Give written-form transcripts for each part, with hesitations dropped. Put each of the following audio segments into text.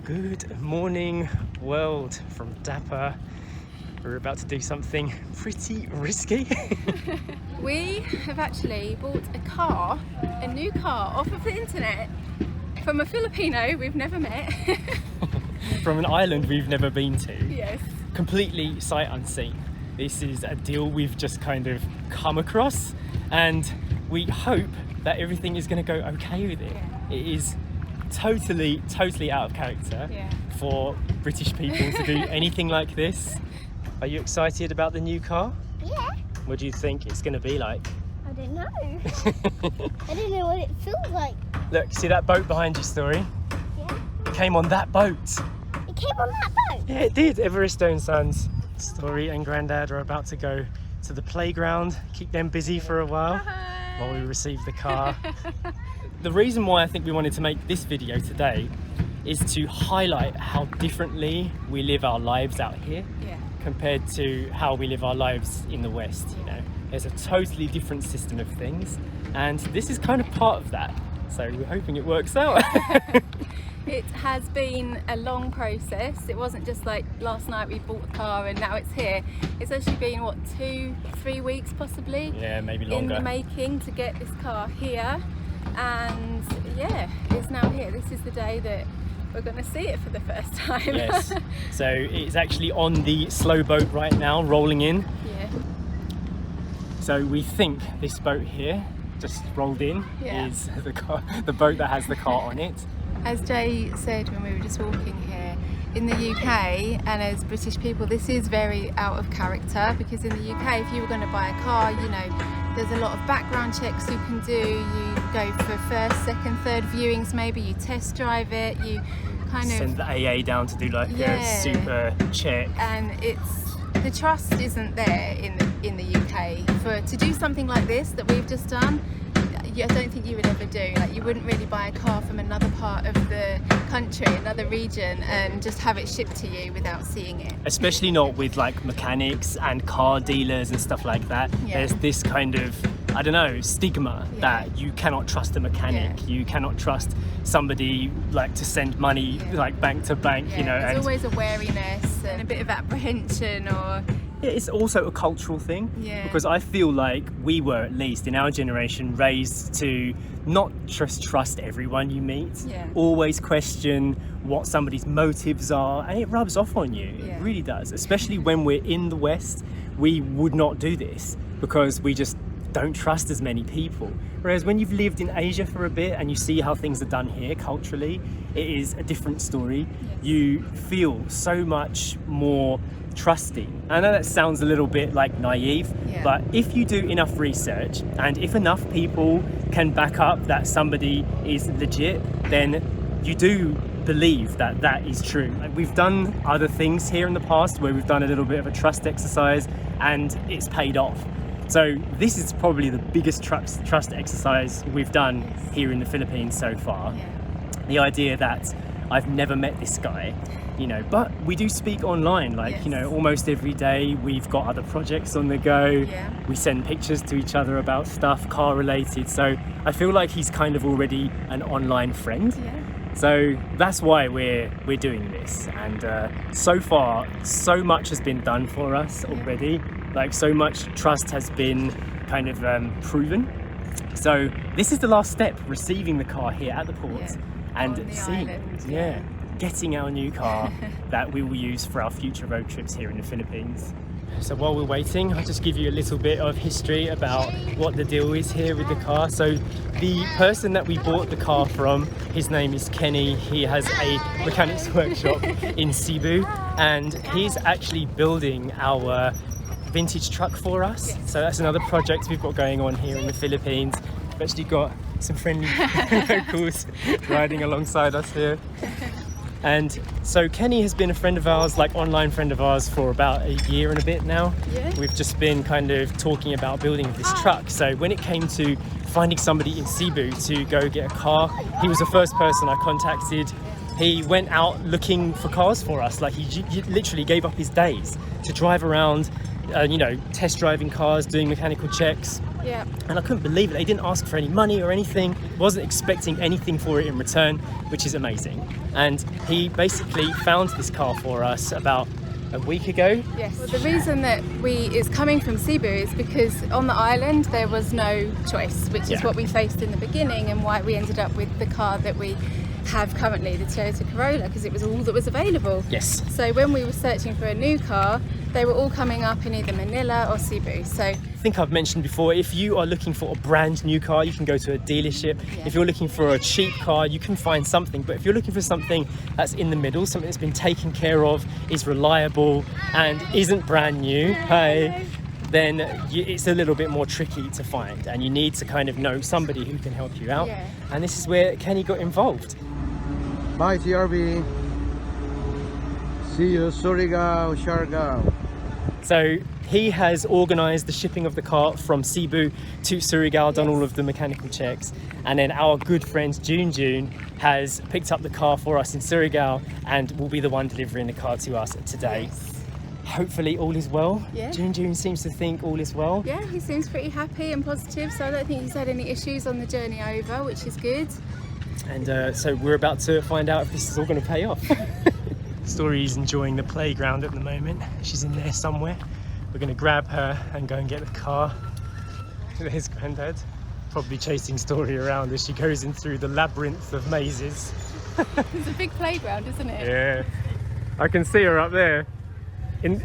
Good morning, world from Dapper. We're about to do something pretty risky. We have actually bought a new car off of the internet from a Filipino we've never met. From an island we've never been to. Yes. Completely sight unseen. This is a deal we've just kind of come across, and we hope that everything is going to go okay with it. Yeah. It is totally out of character for British people to do anything like this. Are you excited about the new car? Yeah. What do you think it's going to be like? I don't know. I don't know what it feels like. Look, see that boat behind you, Story? Yeah. It came on that boat. It came on that boat? Yeah, it did. Everest and Sons. Story and Grandad are about to go to the playground, keep them busy for a while while we receive the car. The reason why I think we wanted to make this video today is to highlight how differently we live our lives out here compared to how we live our lives in the West. You know, there's a totally different system of things, and this is kind of part of that. So we're hoping it works out. It has been a long process. It wasn't just like last night we bought the car and now it's here. It's actually been, what, 2-3 weeks possibly? Yeah, maybe longer. In the making to get this car here. And yeah, it's now here. This is the day that we're going to see it for the first time. Yes. So it's actually on the slow boat right now, rolling in. Yeah. So we think this boat here, just rolled in, is the boat that has the car on it. As Jay said when we were just walking here, in the UK and as British people, this is very out of character, because in the UK, if you were going to buy a car, you know, there's a lot of background checks you can do. You go for first, second, third viewings, maybe you test drive it, you kind of send the AA down to do like a super check. And the trust isn't there in the UK to do something like this that we've just done. I don't think you would ever do. Like, you wouldn't really buy a car from another part of the country, another region, and just have it shipped to you without seeing it. Especially not with like mechanics and car dealers and stuff like that. There's this kind of, I don't know, stigma that you cannot trust a mechanic. You cannot trust somebody like to send money like bank to bank, you know. There's always a wariness and a bit of apprehension, or it's also a cultural thing, because I feel like we were, at least in our generation, raised to not just trust everyone you meet, always question what somebody's motives are, and it rubs off on you. It really does, especially when we're in the West. We would not do this because we just don't trust as many people. Whereas when you've lived in Asia for a bit and you see how things are done here culturally, it is a different story. You feel so much more trusting. I know that sounds a little bit like naive, but if you do enough research and if enough people can back up that somebody is legit, then you do believe that that is true. Like, we've done other things here in the past where we've done a little bit of a trust exercise and it's paid off. So this is probably the biggest trust exercise we've done here in the Philippines so far. The idea that I've never met this guy, you know, but we do speak online, like, you know, almost every day. We've got other projects on the go. We send pictures to each other about stuff car related. So I feel like he's kind of already an online friend. So that's why we're doing this. And so far, so much has been done for us already. Like, so much trust has been kind of proven. So this is the last step, receiving the car here at the port and seeing it. Getting our new car that we will use for our future road trips here in the Philippines. So while we're waiting, I'll just give you a little bit of history about what the deal is here with the car. So the person that we bought the car from, his name is Kenny. He has a mechanics workshop in Cebu, and he's actually building our vintage truck for us. So that's another project we've got going on here in the Philippines. We've actually got some friendly locals riding alongside us here. And so Kenny has been a friend of ours, like online friend of ours, for about a year and a bit now. We've just been kind of talking about building this truck. So when it came to finding somebody in Cebu to go get a car, he was the first person I contacted. He went out looking for cars for us. Like, he literally gave up his days to drive around, you know, test driving cars, doing mechanical checks. Yeah. And I couldn't believe it. They didn't ask for any money or anything. Wasn't expecting anything for it in return, which is amazing. And he basically found this car for us about a week ago. Yes. Well, the reason that it's coming from Cebu is because on the island there was no choice, which is what we faced in the beginning and why we ended up with the car that we have currently, the Toyota Corolla, because it was all that was available. Yes. So when we were searching for a new car, they were all coming up in either Manila or Cebu. So I think I've mentioned before, if you are looking for a brand new car, you can go to a dealership. If you're looking for a cheap car, you can find something. But if you're looking for something that's in the middle, something that's been taken care of, is reliable and isn't brand new, then it's a little bit more tricky to find, and you need to kind of know somebody who can help you out. And this is where Kenny got involved. Bye, TRB. See you, Siargao. So he has organised the shipping of the car from Cebu to Siargao, done all of the mechanical checks, and then our good friend June has picked up the car for us in Siargao and will be the one delivering the car to us today. Hopefully all is well. June seems to think all is well. Yeah, he seems pretty happy and positive, so I don't think he's had any issues on the journey over, which is good. And so we're about to find out if this is all going to pay off. Story's enjoying the playground at the moment. She's in there somewhere. We're going to grab her and go and get the car. There's Granddad, probably chasing Story around as she goes in through the labyrinth of mazes. It's a big playground, isn't it? Yeah, I can see her up there in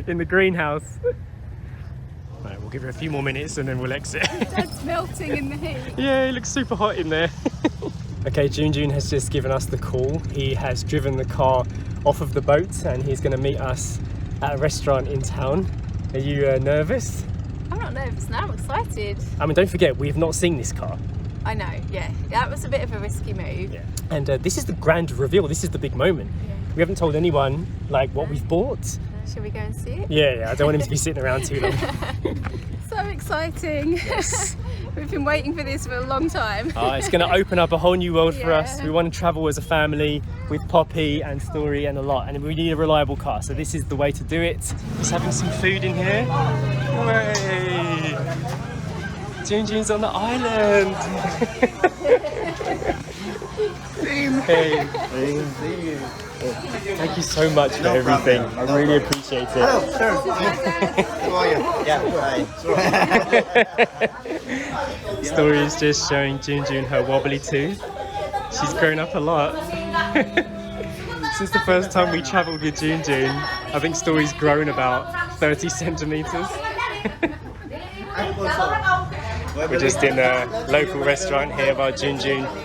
in the greenhouse. Right, we'll give her a few more minutes and then we'll exit. Dad's melting in the heat. Yeah, it looks super hot in there. Okay, June has just given us the call. He has driven the car off of the boat and he's going to meet us at a restaurant in town. Are you nervous? I'm not nervous now, I'm excited. I mean, don't forget, we have not seen this car. I know, yeah. That was a bit of a risky move. Yeah. And this is the grand reveal. This is the big moment. Yeah. We haven't told anyone like what we've bought. Shall we go and see it? Yeah, I don't want him to be sitting around too long. So exciting. Yes. We've been waiting for this for a long time. It's going to open up a whole new world for us. We want to travel as a family with Poppy and Story and a lot, and we need a reliable car, so this is the way to do it. Just having some food in here. Hooray! June's on the island. Hey. Thank you so much for everything. I really appreciate it. Hello, sir. How are you? Yeah, hi. Story is just showing June her wobbly tooth. She's grown up a lot. Since the first time we travelled with June, I think Story's grown about 30 centimetres. We're just in a local restaurant here while June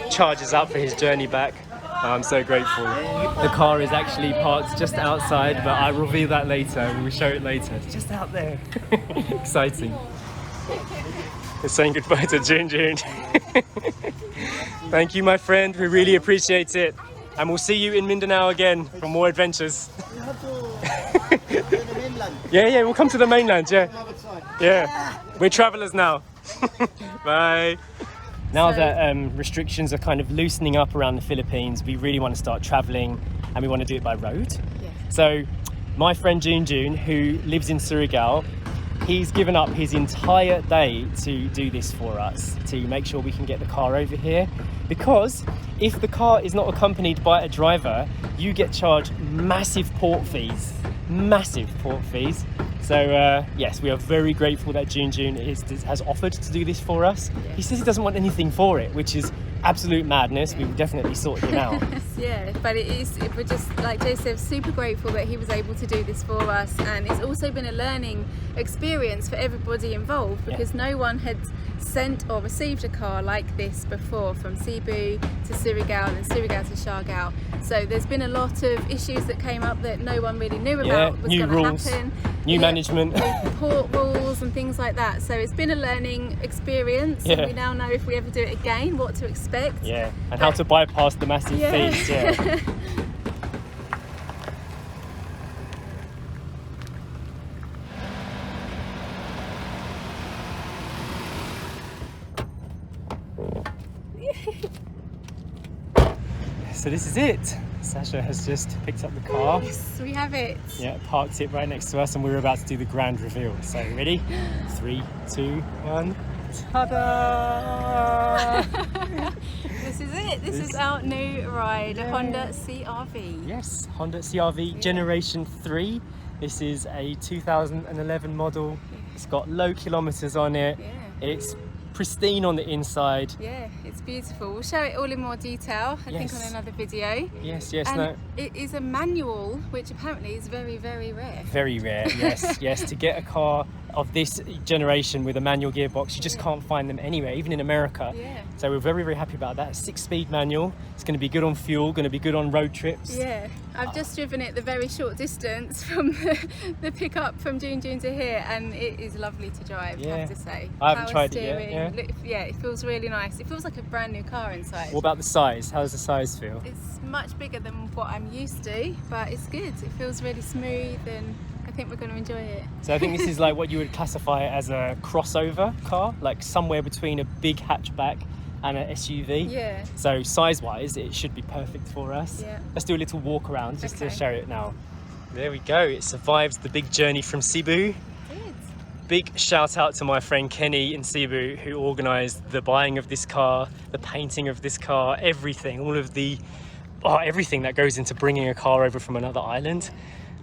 charges up for his journey back. I'm so grateful. The car is actually parked just outside, but I'll reveal that later. We'll show it later. It's just out there. Exciting. We're saying goodbye to June. Thank you, my friend. We really appreciate it. And we'll see you in Mindanao again for more adventures. You have to go to the mainland. Yeah, we'll come to the mainland, yeah. We're travellers now. Bye. Now that restrictions are kind of loosening up around the Philippines, we really want to start travelling and we want to do it by road. Yeah. So my friend June, who lives in Siargao, he's given up his entire day to do this for us, to make sure we can get the car over here. Because if the car is not accompanied by a driver, you get charged massive port fees. So yes, we are very grateful that June has offered to do this for us. Yeah. He says he doesn't want anything for it, which is absolute madness. We will definitely sort him out. Yeah, but we're just, like Jay said, super grateful that he was able to do this for us, and it's also been a learning experience for everybody involved, because no one had sent or received a car like this before, from Cebu to Siargao and Siargao to Siargao. So there's been a lot of issues that came up that no one really knew about was going to happen. New management, port rules and things like that. So it's been a learning experience. And we now know if we ever do it again what to expect. Yeah, and how to bypass the massive fees. Yeah. So this is it. Sacha has just picked up the car. Yes, we have it. Yeah, parked it right next to us, and we're about to do the grand reveal. So ready? 3, 2, 1. Ta-da! This is it. This is our new ride, a Honda CR-V. Yes, Honda CR-V Generation 3. This is a 2011 model. It's got low kilometers on it. Yeah. It's pristine on the inside. Yeah, it's beautiful. We'll show it all in more detail, I think, on another video. Yes, and it is a manual, which apparently is very, very rare. Very rare, yes, yes. To get a car of this generation with a manual gearbox, you just can't find them anywhere, even in America. Yeah. So we're very, very happy about that. 6-speed manual. It's going to be good on fuel, going to be good on road trips. Yeah, I've just driven it the very short distance from the pickup from June to here, and it is lovely to drive, I have to say. I haven't tried it yet. Yeah, it feels really nice. It feels like a brand new car inside. What about the size? How does the size feel? It's much bigger than what I'm used to, but it's good. It feels really smooth, and I think we're going to enjoy it. So I think this is like what you would classify as a crossover car, like somewhere between a big hatchback and an SUV. Yeah. So size-wise, it should be perfect for us. Yeah. Let's do a little walk around just to show it now. There we go. It survives the big journey from Cebu. Big shout out to my friend Kenny in Cebu, who organised the buying of this car, the painting of this car, everything, all of the everything that goes into bringing a car over from another island.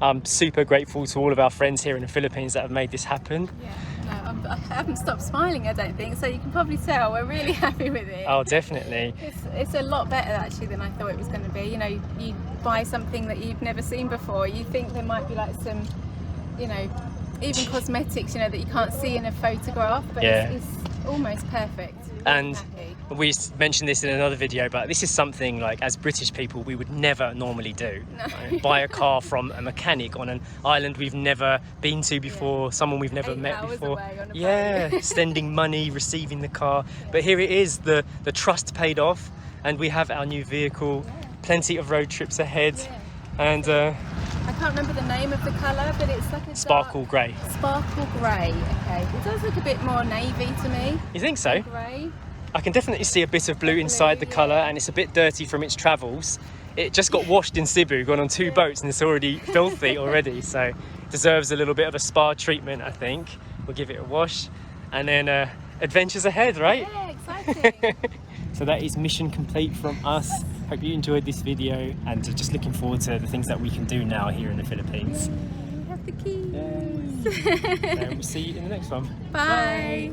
I'm super grateful to all of our friends here in the Philippines that have made this happen. Yeah, no, I haven't stopped smiling, I don't think, so you can probably tell we're really happy with it. Oh, definitely. It's a lot better actually than I thought it was going to be. You know, you buy something that you've never seen before, you think there might be like some, you know, even cosmetics, you know, that you can't see in a photograph, but it's almost perfect. And we mentioned this in another video, but this is something like, as British people, we would never normally do. No. Buy a car from a mechanic on an island we've never been to before, someone we've never met before. Sending money, receiving the car. But here it is, the trust paid off, and we have our new vehicle, plenty of road trips ahead. And I can't remember the name of the colour, but it's like a sparkle grey. Sparkle grey, okay. It does look a bit more navy to me. You think so? Grey. I can definitely see a bit of blue inside the colour, and it's a bit dirty from its travels. It just got washed in Cebu, gone on 2 boats, and it's already filthy already, so it deserves a little bit of a spa treatment, I think. We'll give it a wash, and then adventures ahead, right? Yeah, exciting. So that is mission complete from us. Hope you enjoyed this video, and just looking forward to the things that we can do now here in the Philippines. We have the keys. And we'll see you in the next one. Bye.